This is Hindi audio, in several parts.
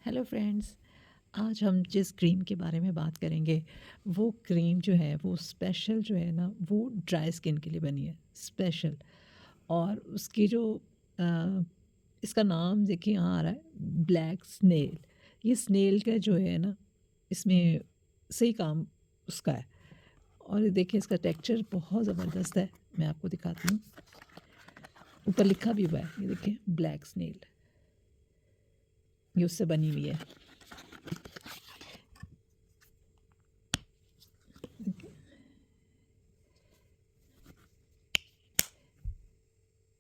Hello friends. आज हम जिस क्रीम के बारे में बात करेंगे वो क्रीम जो है वो स्पेशल जो है ना वो ड्राई स्किन के लिए बनी है स्पेशल। और उसकी जो अ, इसका नाम देखिए यहाँ आ रहा है ब्लैक स्नेल। ये स्नेल का जो है ना इसमें सही काम उसका है। और ये देखिए इसका टेक्सचर बहुत ज़बरदस्त है। मैं आपको दिखाती हूँ, ऊपर लिखा भी हुआ है, ये देखिए ब्लैक स्नेल, ये उससे बनी हुई है।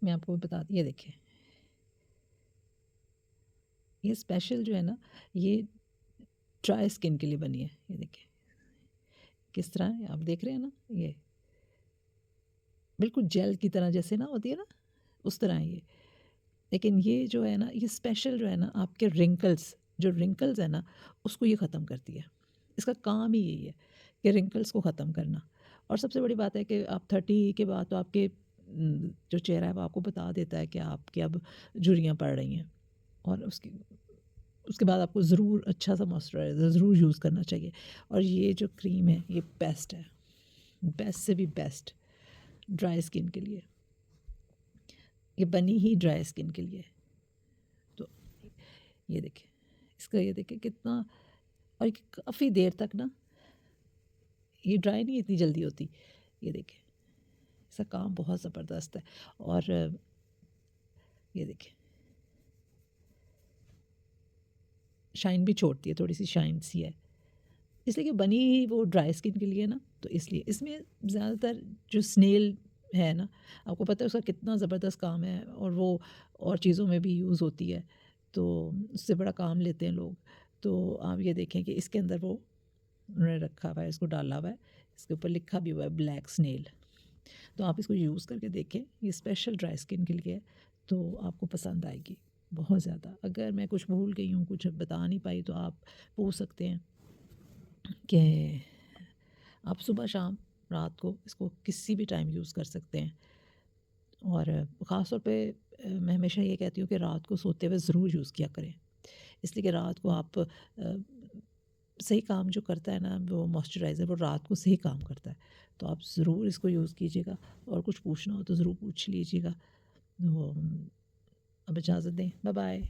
मैं आपको बताती, ये देखिए ये स्पेशल जो है ना ये ड्राई स्किन के लिए बनी है। ये देखिए किस तरह है, आप देख रहे हैं ना, ये बिल्कुल जेल की तरह जैसे ना होती है ना उस तरह है ये। लेकिन ये जो है ना ये स्पेशल जो है ना आपके रिंकल्स, जो रिंकल्स है ना उसको ये ख़त्म करती है। इसका काम ही यही है कि रिंकल्स को ख़त्म करना। और सबसे बड़ी बात है कि आप 30 के बाद तो आपके जो चेहरा है वो आपको बता देता है कि आपके अब झुर्रियाँ पड़ रही हैं। और उसकी उसके बाद आपको ज़रूर अच्छा सा मॉइस्चराइज़र ज़रूर यूज़ करना चाहिए। और ये जो क्रीम है ये बेस्ट है, बेस्ट से भी बेस्ट ड्राई स्किन के लिए। ये बनी ही ड्राई स्किन के लिए। तो ये देखिए इसका, ये देखिए कितना, और ये काफ़ी देर तक ना ये ड्राई नहीं इतनी जल्दी होती। ये देखिए इसका काम बहुत ज़बरदस्त है। और ये देखिए शाइन भी छोड़ती है, थोड़ी सी शाइन सी है, इसलिए कि बनी ही वो ड्राई स्किन के लिए ना। तो इसलिए इसमें ज़्यादातर जो स्नेल है ना, आपको पता है उसका कितना ज़बरदस्त काम है, और वो और चीज़ों में भी यूज़ होती है, तो उससे बड़ा काम लेते हैं लोग। तो आप ये देखें कि इसके अंदर वो उन्होंने रखा हुआ है, इसको डाला हुआ है, इसके ऊपर लिखा भी हुआ है ब्लैक स्नेल। तो आप इसको यूज़ करके देखें, ये स्पेशल ड्राई स्किन के लिए है, तो आपको पसंद आएगी बहुत ज़्यादा। अगर मैं कुछ भूल गई हूँ, कुछ बता नहीं पाई, तो आप पूछ सकते हैं कि आप सुबह शाम रात को इसको किसी भी टाइम यूज़ कर सकते हैं। और ख़ास तौर पे मैं हमेशा ये कहती हूँ कि रात को सोते हुए ज़रूर यूज़ किया करें, इसलिए कि रात को आप सही काम जो करता है ना वो मॉइस्चराइज़र, वो रात को सही काम करता है। तो आप ज़रूर इसको यूज़ कीजिएगा, और कुछ पूछना हो तो ज़रूर पूछ लीजिएगा। तो अब इजाज़त दें, बाय बाय।